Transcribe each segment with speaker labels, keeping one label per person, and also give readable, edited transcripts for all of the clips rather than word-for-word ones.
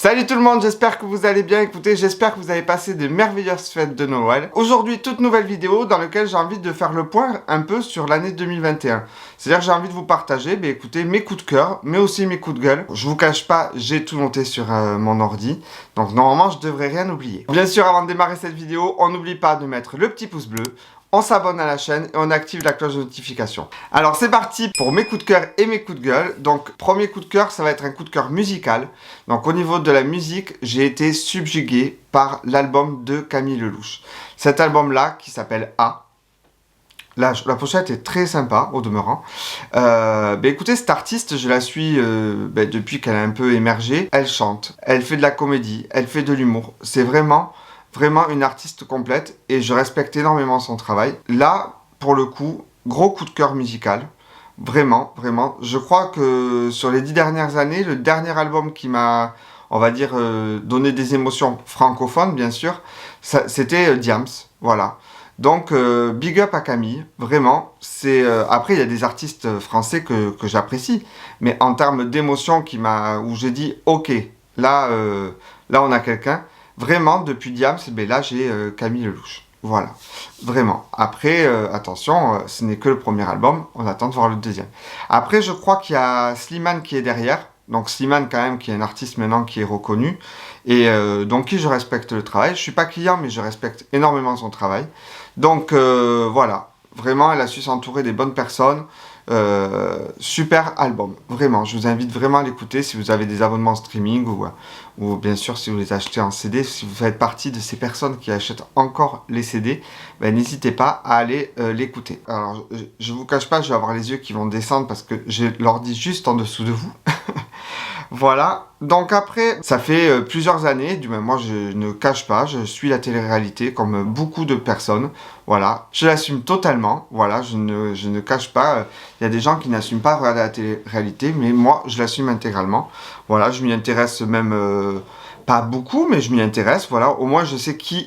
Speaker 1: Salut tout le monde, j'espère que vous allez bien. Écoutez, j'espère que vous avez passé de merveilleuses fêtes de Noël. Aujourd'hui, toute nouvelle vidéo dans laquelle j'ai envie de faire le point un peu sur l'année 2021. C'est-à-dire que j'ai envie de vous partager, écoutez, mes coups de cœur, mais aussi mes coups de gueule. Je vous cache pas, j'ai tout noté sur mon ordi, donc normalement je devrais rien oublier. Bien sûr, avant de démarrer cette vidéo, on n'oublie pas de mettre le petit pouce bleu. On s'abonne à la chaîne et on active la cloche de notification. Alors c'est parti pour mes coups de cœur et mes coups de gueule. Donc premier coup de cœur, ça va être un coup de cœur musical. Donc au niveau de la musique, j'ai été subjugué par l'album de Camille Lelouch. Cet album-là qui s'appelle A. La pochette est très sympa au demeurant. Écoutez, cette artiste, je la suis depuis qu'elle a un peu émergé. Elle chante, elle fait de la comédie, elle fait de l'humour. C'est vraiment une artiste complète et je respecte énormément son travail. Là, pour le coup, gros coup de cœur musical. Vraiment. Je crois que sur les 10 dernières années, le dernier album qui m'a, on va dire, donné des émotions francophones, bien sûr, c'était Diams. Voilà. Donc, big up à Camille, vraiment. Après, il y a des artistes français que j'apprécie, mais en termes d'émotion où j'ai dit, ok, là on a quelqu'un. Vraiment, depuis Diams, là j'ai Camille Lelouch. Voilà, vraiment. Après, attention, ce n'est que le premier album, on attend de voir le deuxième. Après, je crois qu'il y a Slimane qui est derrière. Donc Slimane quand même, qui est un artiste maintenant qui est reconnu. Et donc qui je respecte le travail. Je suis pas client, mais je respecte énormément son travail. Donc voilà, vraiment, elle a su s'entourer des bonnes personnes. Super album, vraiment, je vous invite vraiment à l'écouter si vous avez des abonnements streaming ou bien sûr si vous les achetez en CD, si vous faites partie de ces personnes qui achètent encore les CD, n'hésitez pas à aller l'écouter. Alors je vous cache pas, je vais avoir les yeux qui vont descendre parce que j'ai l'ordi juste en dessous de vous. Voilà, donc après, ça fait plusieurs années, du moins moi je ne cache pas, je suis la télé-réalité comme beaucoup de personnes, voilà, je l'assume totalement, voilà, je ne cache pas, il y a des gens qui n'assument pas regarder la télé-réalité, mais moi je l'assume intégralement, voilà, je m'y intéresse même pas beaucoup, mais je m'y intéresse, voilà, au moins je sais qui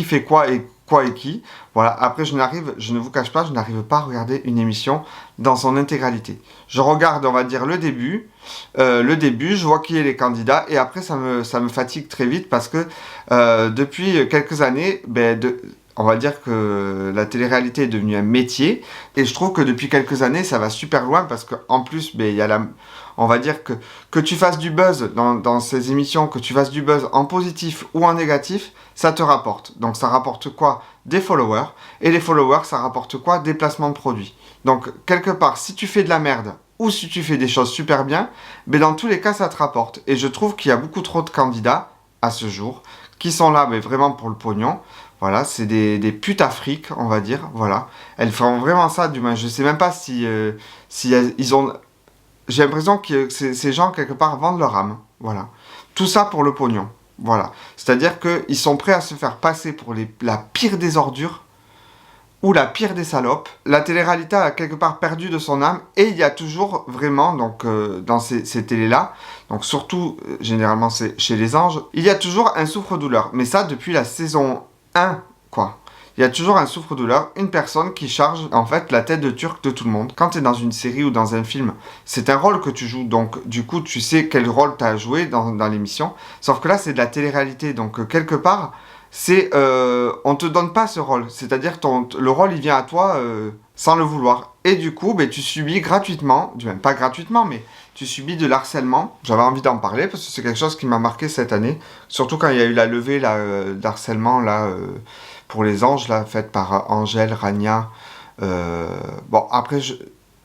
Speaker 1: fait quoi et qui. Voilà, après je ne vous cache pas, je n'arrive pas à regarder une émission dans son intégralité. Je regarde, on va dire, le début, je vois qui est les candidats, et après ça me fatigue très vite parce que depuis quelques années, on va dire que la télé-réalité est devenue un métier, et je trouve que depuis quelques années, ça va super loin parce qu'en plus, il y a on va dire que tu fasses du buzz dans ces émissions, que tu fasses du buzz en positif ou en négatif, ça te rapporte. Donc ça rapporte quoi? Des followers. Et les followers, ça rapporte quoi? Des placements de produits. Donc quelque part, si tu fais de la merde ou si tu fais des choses super bien, dans tous les cas, ça te rapporte. Et je trouve qu'il y a beaucoup trop de candidats à ce jour qui sont là vraiment pour le pognon. Voilà, c'est des putes afriques, on va dire. Voilà, elles font vraiment ça. Du moins, je sais même pas si ils ont. J'ai l'impression que ces gens, quelque part, vendent leur âme. Voilà. Tout ça pour le pognon. Voilà. C'est-à-dire qu'ils sont prêts à se faire passer pour la pire des ordures ou la pire des salopes. La télé-réalité a quelque part perdu de son âme et il y a toujours vraiment, donc dans ces télés-là, donc surtout, généralement c'est chez les anges, il y a toujours un souffre-douleur. Mais ça, depuis la saison 1, quoi. Il y a toujours un souffre-douleur, une personne qui charge en fait la tête de turc de tout le monde. Quand tu es dans une série ou dans un film, c'est un rôle que tu joues, donc du coup tu sais quel rôle tu as joué dans l'émission. Sauf que là c'est de la télé-réalité, donc quelque part, on te donne pas ce rôle. C'est-à-dire le rôle il vient à toi sans le vouloir. Et du coup tu subis gratuitement, du même pas gratuitement, mais tu subis de l'harcèlement. J'avais envie d'en parler parce que c'est quelque chose qui m'a marqué cette année. Surtout quand il y a eu la levée d'harcèlement pour les anges, là, faite par Angèle, Rania. Bon, après,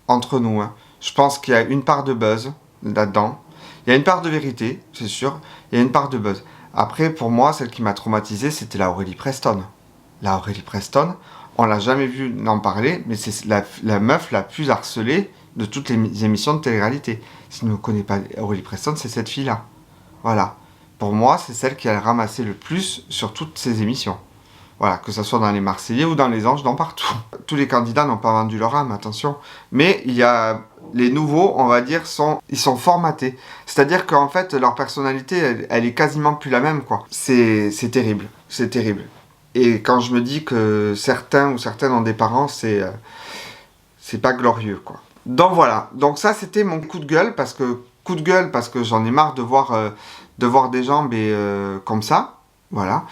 Speaker 1: entre nous, hein, je pense qu'il y a une part de buzz là-dedans. Il y a une part de vérité, c'est sûr. Il y a une part de buzz. Après, pour moi, celle qui m'a traumatisé, c'était la Aurélie Preston. La Aurélie Preston, on l'a jamais vu en parler, mais c'est la meuf la plus harcelée de toutes les émissions de télé-réalité. Si vous ne connaissez pas Aurélie Preston, c'est cette fille-là. Voilà. Pour moi, c'est celle qui a ramassé le plus sur toutes ces émissions. Voilà, que ce soit dans les Marseillais ou dans les Anges, dans partout. Tous les candidats n'ont pas vendu leur âme, attention. Mais il y a les nouveaux, on va dire, ils sont formatés. C'est-à-dire qu'en fait, leur personnalité, elle est quasiment plus la même, quoi. C'est terrible, c'est terrible. Et quand je me dis que certains ou certaines ont des parents, c'est pas glorieux, quoi. Donc voilà, donc ça c'était mon coup de gueule parce que j'en ai marre de voir de voir des gens comme ça. Voilà.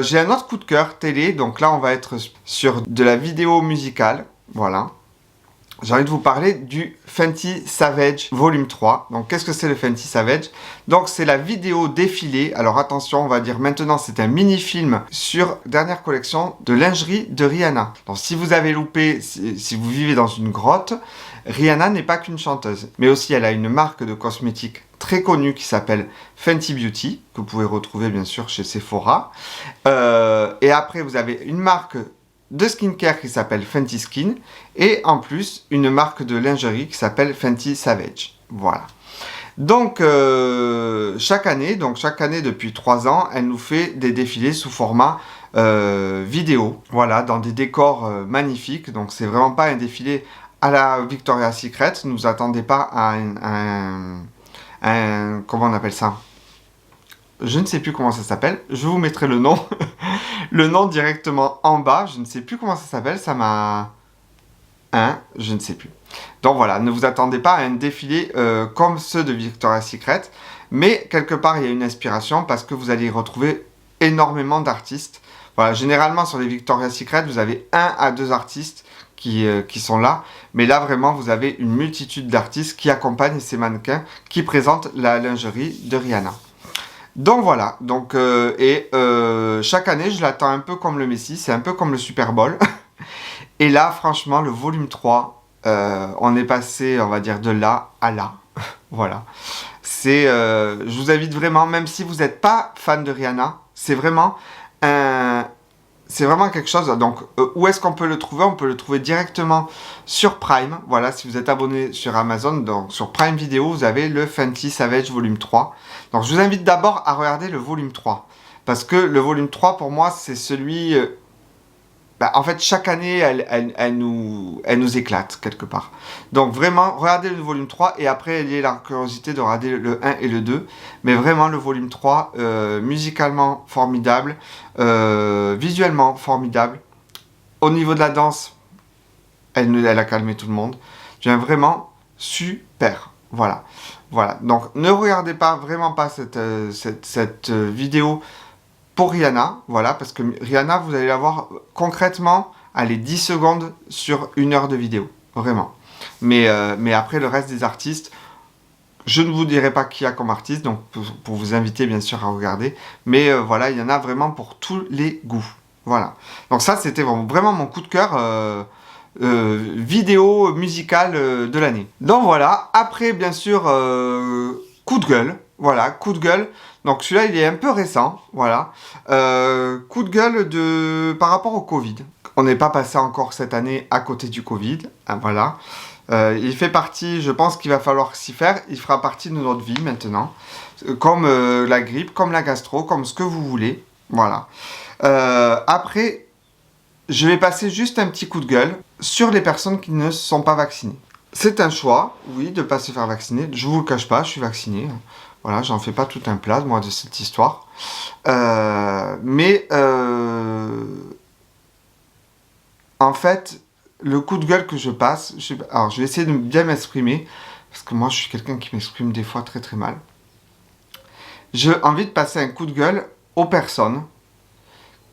Speaker 1: J'ai un autre coup de cœur télé, donc là on va être sur de la vidéo musicale. Voilà. J'ai envie de vous parler du Fenty Savage Volume 3. Donc, qu'est-ce que c'est le Fenty Savage? Donc, c'est la vidéo défilée. Alors, attention, on va dire maintenant, c'est un mini-film sur dernière collection de lingerie de Rihanna. Donc, si vous avez loupé, si vous vivez dans une grotte, Rihanna n'est pas qu'une chanteuse. Mais aussi, elle a une marque de cosmétiques très connue qui s'appelle Fenty Beauty, que vous pouvez retrouver, bien sûr, chez Sephora. Et après, vous avez une marque de skincare qui s'appelle Fenty Skin et en plus une marque de lingerie qui s'appelle Fenty Savage. Voilà. Donc chaque année depuis 3 ans, elle nous fait des défilés sous format vidéo. Voilà, dans des décors magnifiques. Donc c'est vraiment pas un défilé à la Victoria's Secret. Ne vous attendez pas à un comment on appelle ça? Je ne sais plus comment ça s'appelle. Je vous mettrai le nom. Le nom directement en bas. Je ne sais plus comment ça s'appelle. Ça m'a... je ne sais plus. Donc voilà, ne vous attendez pas à un défilé comme ceux de Victoria's Secret. Mais quelque part, il y a une inspiration parce que vous allez y retrouver énormément d'artistes. Voilà, généralement sur les Victoria's Secret, vous avez 1 à 2 artistes qui sont là. Mais là, vraiment, vous avez une multitude d'artistes qui accompagnent ces mannequins qui présentent la lingerie de Rihanna. Donc voilà, chaque année je l'attends un peu comme le Messi, c'est un peu comme le Super Bowl. Et là franchement le volume 3, on est passé on va dire de là à là. Voilà, je vous invite vraiment, même si vous n'êtes pas fan de Rihanna, c'est vraiment quelque chose. Donc où est-ce qu'on peut le trouver? On peut le trouver directement sur Prime. Voilà, si vous êtes abonné sur Amazon, donc sur Prime Video, vous avez le Fenty Savage volume 3. Donc je vous invite d'abord à regarder le volume 3. Parce que le volume 3, pour moi, c'est celui... en fait, chaque année, elle nous éclate, quelque part. Donc vraiment, regardez le volume 3 et après, ayez la curiosité de regarder le 1 et le 2. Mais vraiment, le volume 3, musicalement formidable, visuellement formidable. Au niveau de la danse, elle a calmé tout le monde. Vraiment super. Voilà. Voilà. Donc, ne regardez vraiment pas cette vidéo pour Rihanna. Voilà, parce que Rihanna, vous allez la voir concrètement, allez, 10 secondes sur 1 heure de vidéo. Vraiment. Mais après, le reste des artistes, je ne vous dirai pas qui y a comme artiste, donc pour vous inviter, bien sûr, à regarder. Mais voilà, il y en a vraiment pour tous les goûts. Voilà. Donc ça, c'était vraiment mon coup de cœur vidéo musicale de l'année. Donc voilà, après bien sûr coup de gueule, voilà, coup de gueule. Donc celui-là il est un peu récent, voilà. Coup de gueule par rapport au Covid. On n'est pas passé encore cette année à côté du Covid, hein, voilà. Il fait partie, je pense qu'il va falloir s'y faire, il fera partie de notre vie maintenant. Comme la grippe, comme la gastro, comme ce que vous voulez, voilà. Après, je vais passer juste un petit coup de gueule sur les personnes qui ne sont pas vaccinées. C'est un choix, oui, de ne pas se faire vacciner. Je ne vous le cache pas, je suis vacciné. Voilà, j'en fais pas tout un plat, moi, de cette histoire. En fait, le coup de gueule que je passe... Alors, je vais essayer de bien m'exprimer, parce que moi, je suis quelqu'un qui m'exprime des fois très très mal. J'ai envie de passer un coup de gueule aux personnes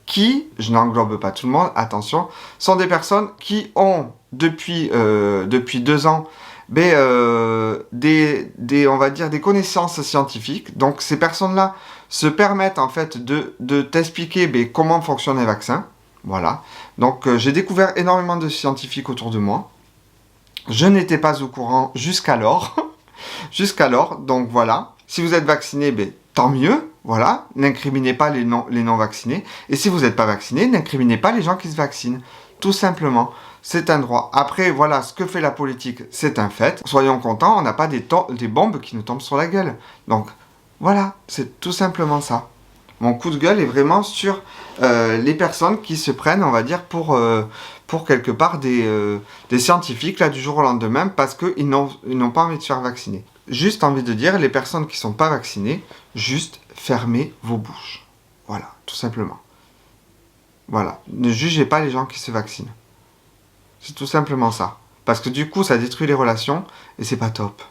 Speaker 1: qui, je n'englobe pas tout le monde, attention, sont des personnes qui ont, depuis 2 ans, on va dire des connaissances scientifiques. Donc ces personnes-là se permettent en fait de t'expliquer comment fonctionnent les vaccins. Voilà. Donc j'ai découvert énormément de scientifiques autour de moi. Je n'étais pas au courant jusqu'alors. Donc voilà. Si vous êtes vacciné, tant mieux. Voilà, n'incriminez pas les non-vaccinés. Et si vous n'êtes pas vacciné, n'incriminez pas les gens qui se vaccinent. Tout simplement, c'est un droit. Après, voilà, ce que fait la politique, c'est un fait. Soyons contents, on n'a pas des bombes qui nous tombent sur la gueule. Donc, voilà, c'est tout simplement ça. Mon coup de gueule est vraiment sur les personnes qui se prennent, on va dire, pour quelque part des scientifiques, là, du jour au lendemain, parce qu'ils n'ont pas envie de se faire vacciner. Juste envie de dire, les personnes qui ne sont pas vaccinées, juste fermez vos bouches. Voilà, tout simplement. Voilà, ne jugez pas les gens qui se vaccinent. C'est tout simplement ça. Parce que du coup, ça détruit les relations et c'est pas top.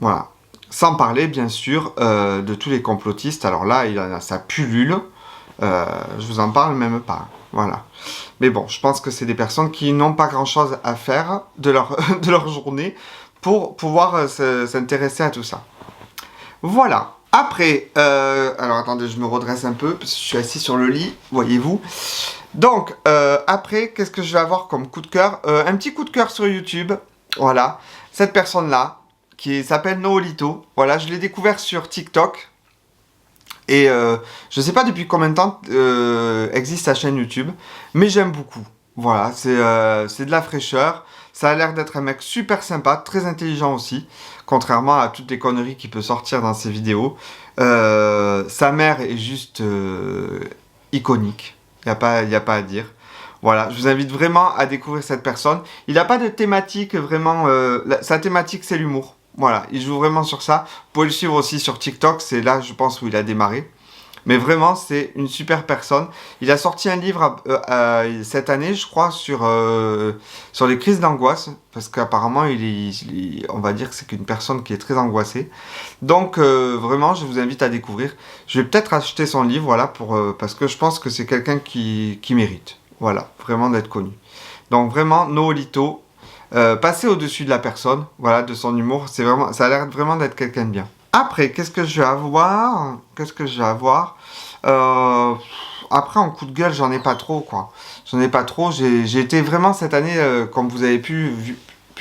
Speaker 1: Voilà. Sans parler, bien sûr, de tous les complotistes. Alors là, il en a sa pullule. Je vous en parle même pas. Voilà. Mais bon, je pense que c'est des personnes qui n'ont pas grand-chose à faire de leur, de leur journée pour pouvoir s'intéresser à tout ça. Voilà. Après, alors attendez, je me redresse un peu, parce que je suis assis sur le lit, voyez-vous. Donc, après, qu'est-ce que je vais avoir comme coup de cœur? Un petit coup de cœur sur YouTube. Voilà. Cette personne-là, qui s'appelle Noolito. Voilà, je l'ai découvert sur TikTok. Et je sais pas depuis combien de temps existe sa chaîne YouTube, mais j'aime beaucoup. Voilà, c'est de la fraîcheur. Ça a l'air d'être un mec super sympa, très intelligent aussi, contrairement à toutes les conneries qu'il peut sortir dans ses vidéos. Sa mère est juste iconique, y a pas à dire. Voilà, je vous invite vraiment à découvrir cette personne. Il n'a pas de thématique vraiment... sa thématique, c'est l'humour. Voilà, il joue vraiment sur ça. Vous pouvez le suivre aussi sur TikTok, c'est là, je pense, où il a démarré. Mais vraiment, c'est une super personne. Il a sorti un livre cette année, je crois, sur les crises d'angoisse. Parce qu'apparemment, on va dire que c'est qu'une personne qui est très angoissée. Donc, vraiment, je vous invite à découvrir. Je vais peut-être acheter son livre, voilà, parce que je pense que c'est quelqu'un qui mérite. Voilà, vraiment d'être connu. Donc, vraiment, Noolito, passer au-dessus de la personne, voilà, de son humour, ça a l'air vraiment d'être quelqu'un de bien. Après, qu'est-ce que je vais avoir? Qu'est-ce que je vais avoir? Après, en coup de gueule, j'en ai pas trop, quoi. J'en ai pas trop. J'ai été vraiment cette année, comme vous avez pu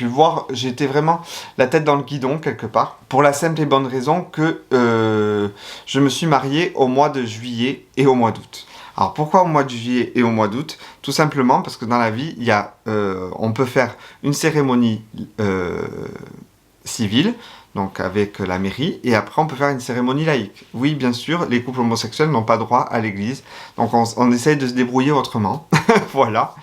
Speaker 1: voir, j'ai été vraiment la tête dans le guidon, quelque part. Pour la simple et bonne raison que je me suis marié au mois de juillet et au mois d'août. Alors pourquoi au mois de juillet et au mois d'août? Tout simplement parce que dans la vie, on peut faire une cérémonie civile, donc avec la mairie, et après on peut faire une cérémonie laïque. Oui, bien sûr, les couples homosexuels n'ont pas droit à l'église, donc on essaye de se débrouiller autrement. Voilà.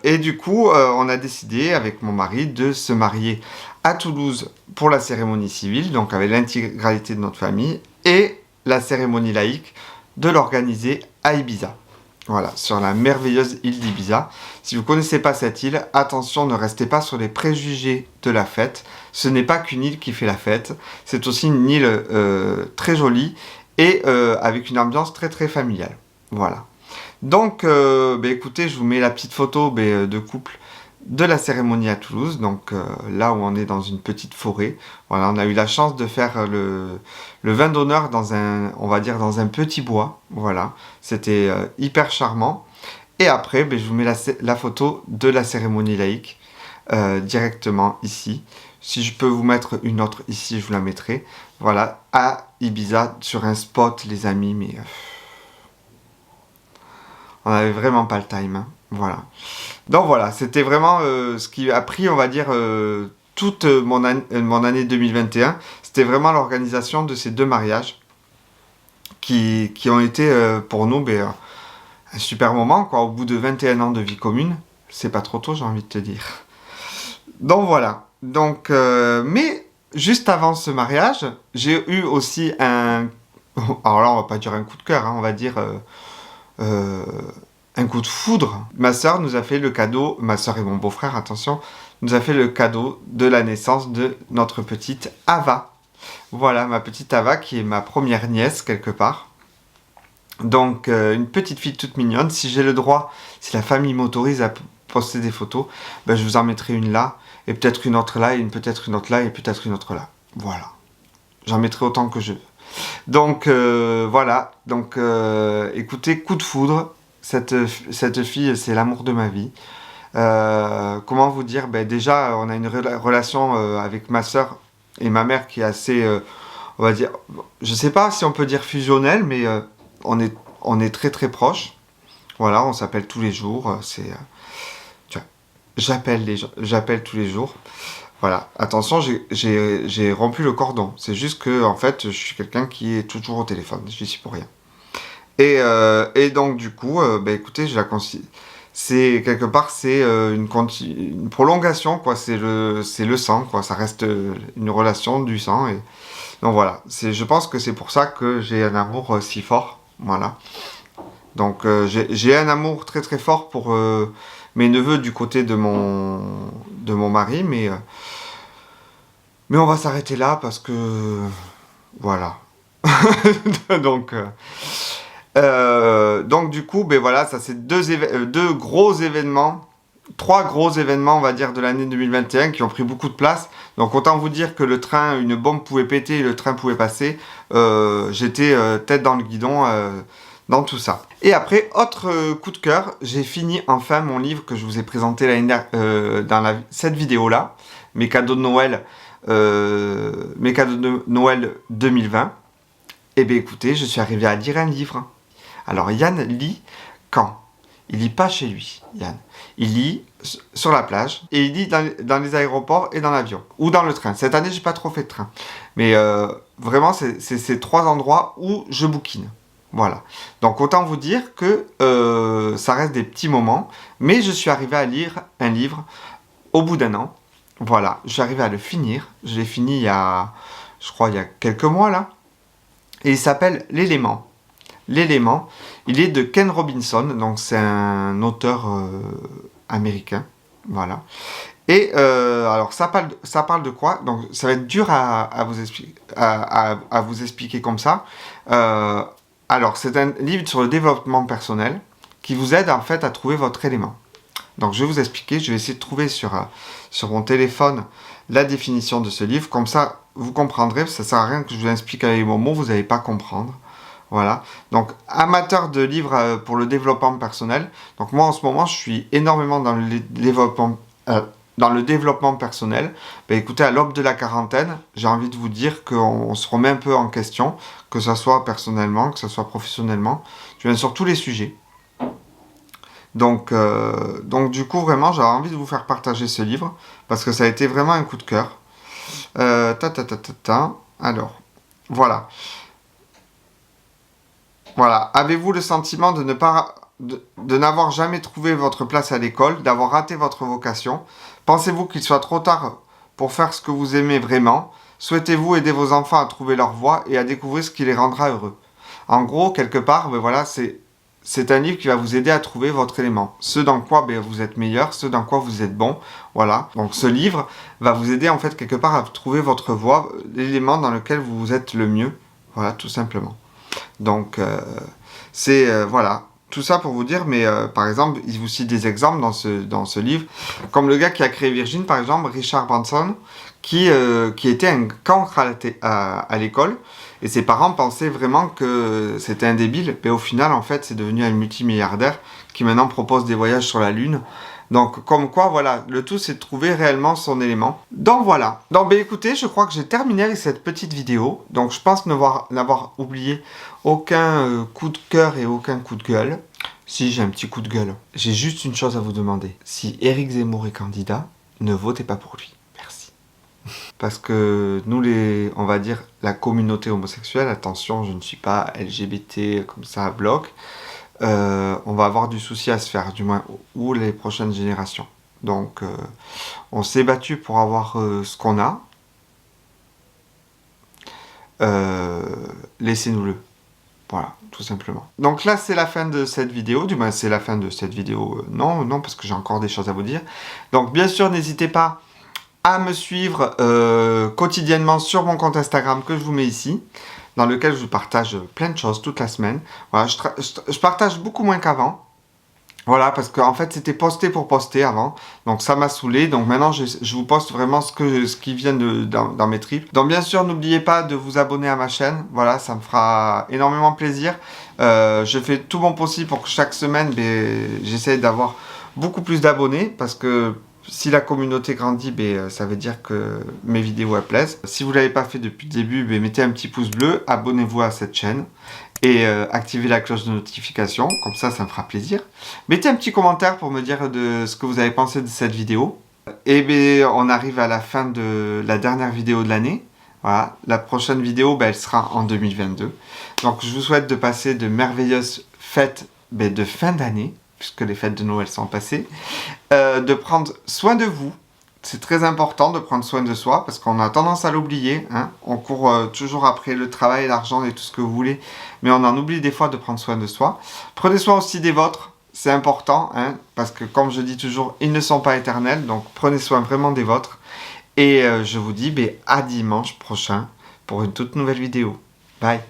Speaker 1: Et du coup, on a décidé avec mon mari de se marier à Toulouse pour la cérémonie civile, donc avec l'intégralité de notre famille, et la cérémonie laïque de l'organiser à Ibiza. Voilà, sur la merveilleuse île d'Ibiza. Si vous ne connaissez pas cette île, attention, ne restez pas sur les préjugés de la fête. Ce n'est pas qu'une île qui fait la fête, c'est aussi une île très jolie et avec une ambiance très très familiale. Voilà. Donc, écoutez, je vous mets la petite photo de couple de la cérémonie à Toulouse, donc là où on est dans une petite forêt. Voilà, on a eu la chance de faire le vin d'honneur on va dire dans un petit bois. Voilà, c'était hyper charmant. Et après, je vous mets la photo de la cérémonie laïque directement ici. Si je peux vous mettre une autre ici, je vous la mettrai. Voilà, à Ibiza, sur un spot, les amis, mais on n'avait vraiment pas le time. Hein. Voilà. Donc voilà, c'était vraiment ce qui a pris, on va dire, toute mon année 2021. C'était vraiment l'organisation de ces deux mariages qui ont été pour nous un super moment, quoi. Au bout de 21 ans de vie commune, c'est pas trop tôt, j'ai envie de te dire. Donc voilà. Donc, mais juste avant ce mariage, j'ai eu aussi un... Alors là, on va pas dire un coup de cœur, hein, on va dire... un coup de foudre. Ma soeur nous a fait le cadeau, ma soeur et mon beau-frère, attention, nous a fait le cadeau de la naissance de notre petite Ava. Voilà, ma petite Ava qui est ma première nièce quelque part. Donc une petite fille toute mignonne. Si j'ai le droit, si la famille m'autorise à poster des photos, je vous en mettrai une là, et peut-être une autre là, et peut-être une autre là, et peut-être une autre là. Voilà. J'en mettrai autant que je veux. Donc voilà, donc écoutez, coup de foudre. Cette fille, c'est l'amour de ma vie. Comment vous dire? Déjà, on a une relation avec ma soeur et ma mère qui est assez, on va dire, je sais pas si on peut dire fusionnelle, mais on est très très proches. Voilà, on s'appelle tous les jours. Tu vois, j'appelle tous les jours. Voilà, attention, j'ai rompu le cordon. C'est juste que, en fait, je suis quelqu'un qui est toujours au téléphone. Je suis pour rien. Et donc du coup, écoutez, je la considère. C'est quelque part, c'est une prolongation, quoi. C'est le sang, quoi. Ça reste une relation du sang. Et donc voilà. Je pense que c'est pour ça que j'ai un amour si fort. Voilà. Donc j'ai un amour très très fort pour mes neveux du côté de mon mari, mais Mais on va s'arrêter là parce que... Voilà. Donc du coup, ben voilà, ça c'est deux gros événements, trois gros événements, on va dire, de l'année 2021 qui ont pris beaucoup de place. Donc autant vous dire que le train, une bombe pouvait péter et le train pouvait passer. J'étais tête dans le guidon dans tout ça. Et après, autre coup de cœur, j'ai fini enfin mon livre que je vous ai présenté dans cette vidéo-là, mes cadeaux de Noël, 2020. Et bien écoutez, je suis arrivé à lire un livre. Alors Yann lit quand? Il lit pas chez lui, Yann. Il lit sur la plage et il lit dans les aéroports et dans l'avion. Ou dans le train. Cette année, j'ai pas trop fait de train. Mais vraiment, c'est ces trois endroits où je bouquine. Voilà. Donc autant vous dire que ça reste des petits moments. Mais je suis arrivé à lire un livre au bout d'un an. Voilà. Je suis arrivé à le finir. Je l'ai fini il y a quelques mois là. Et il s'appelle L'élément. L'élément, il est de Ken Robinson, donc c'est un auteur américain, voilà. Et alors ça parle de quoi? Donc ça va être dur à vous expliquer comme ça. Alors c'est un livre sur le développement personnel qui vous aide en fait à trouver votre élément. Donc je vais vous expliquer, je vais essayer de trouver sur mon téléphone la définition de ce livre, comme ça vous comprendrez, ça sert à rien que je vous explique avec mon mot, vous n'allez pas comprendre. Voilà, donc amateur de livres pour le développement personnel. Donc moi en ce moment je suis énormément dans le développement personnel. Ben, écoutez, à l'aube de la quarantaine, j'ai envie de vous dire qu'on se remet un peu en question, que ce soit personnellement, que ce soit professionnellement, je viens sur tous les sujets. Donc du coup vraiment j'avais envie de vous faire partager ce livre, parce que ça a été vraiment un coup de cœur. Alors, voilà. Voilà, avez-vous le sentiment de n'avoir jamais trouvé votre place à l'école, d'avoir raté votre vocation? Pensez-vous qu'il soit trop tard pour faire ce que vous aimez vraiment? Souhaitez-vous aider vos enfants à trouver leur voie et à découvrir ce qui les rendra heureux? En gros, quelque part, ben voilà, c'est un livre qui va vous aider à trouver votre élément. Ce dans quoi vous êtes meilleur, ce dans quoi vous êtes bon. Voilà, donc ce livre va vous aider en fait quelque part à trouver votre voie, l'élément dans lequel vous êtes le mieux. Voilà, tout simplement. Donc, voilà, tout ça pour vous dire, mais par exemple, il vous cite des exemples dans ce livre, comme le gars qui a créé Virgin, par exemple, Richard Branson, qui était un cancre à l'école, et ses parents pensaient vraiment que c'était un débile, mais au final, en fait, c'est devenu un multimilliardaire qui maintenant propose des voyages sur la Lune. Donc, comme quoi, voilà, le tout, c'est de trouver réellement son élément. Donc, voilà. Donc, écoutez, je crois que j'ai terminé avec cette petite vidéo. Donc, je pense n'avoir oublié aucun coup de cœur et aucun coup de gueule. Si, j'ai un petit coup de gueule. J'ai juste une chose à vous demander. Si Éric Zemmour est candidat, ne votez pas pour lui. Merci. Parce que nous, on va dire, la communauté homosexuelle, attention, je ne suis pas LGBT comme ça à bloc, on va avoir du souci à se faire, du moins, ou les prochaines générations. Donc, on s'est battu pour avoir ce qu'on a. Laissez-nous-le. Voilà, tout simplement. Donc là, c'est la fin de cette vidéo. Du moins, c'est la fin de cette vidéo. Non, parce que j'ai encore des choses à vous dire. Donc, bien sûr, n'hésitez pas à me suivre quotidiennement sur mon compte Instagram que je vous mets ici, dans lequel je partage plein de choses toute la semaine. Voilà, je partage beaucoup moins qu'avant. Voilà, parce qu'en fait, c'était posté pour poster avant. Donc, ça m'a saoulé. Donc, maintenant, je vous poste vraiment ce qui vient dans mes tripes. Donc, bien sûr, n'oubliez pas de vous abonner à ma chaîne. Voilà, ça me fera énormément plaisir. Je fais tout mon possible pour que chaque semaine, j'essaie d'avoir beaucoup plus d'abonnés. Parce que si la communauté grandit, ça veut dire que mes vidéos elles plaisent. Si vous ne l'avez pas fait depuis le début, mettez un petit pouce bleu. Abonnez-vous à cette chaîne. Et activez la cloche de notification, comme ça, ça me fera plaisir. Mettez un petit commentaire pour me dire de ce que vous avez pensé de cette vidéo. Et on arrive à la fin de la dernière vidéo de l'année. Voilà, la prochaine vidéo, elle sera en 2022. Donc, je vous souhaite de passer de merveilleuses fêtes de fin d'année, puisque les fêtes de Noël sont passées. De prendre soin de vous. C'est très important de prendre soin de soi parce qu'on a tendance à l'oublier. Hein. On court toujours après le travail, l'argent et tout ce que vous voulez. Mais on en oublie des fois de prendre soin de soi. Prenez soin aussi des vôtres. C'est important. Hein, parce que comme je dis toujours, ils ne sont pas éternels. Donc prenez soin vraiment des vôtres. Et je vous dis à dimanche prochain pour une toute nouvelle vidéo. Bye.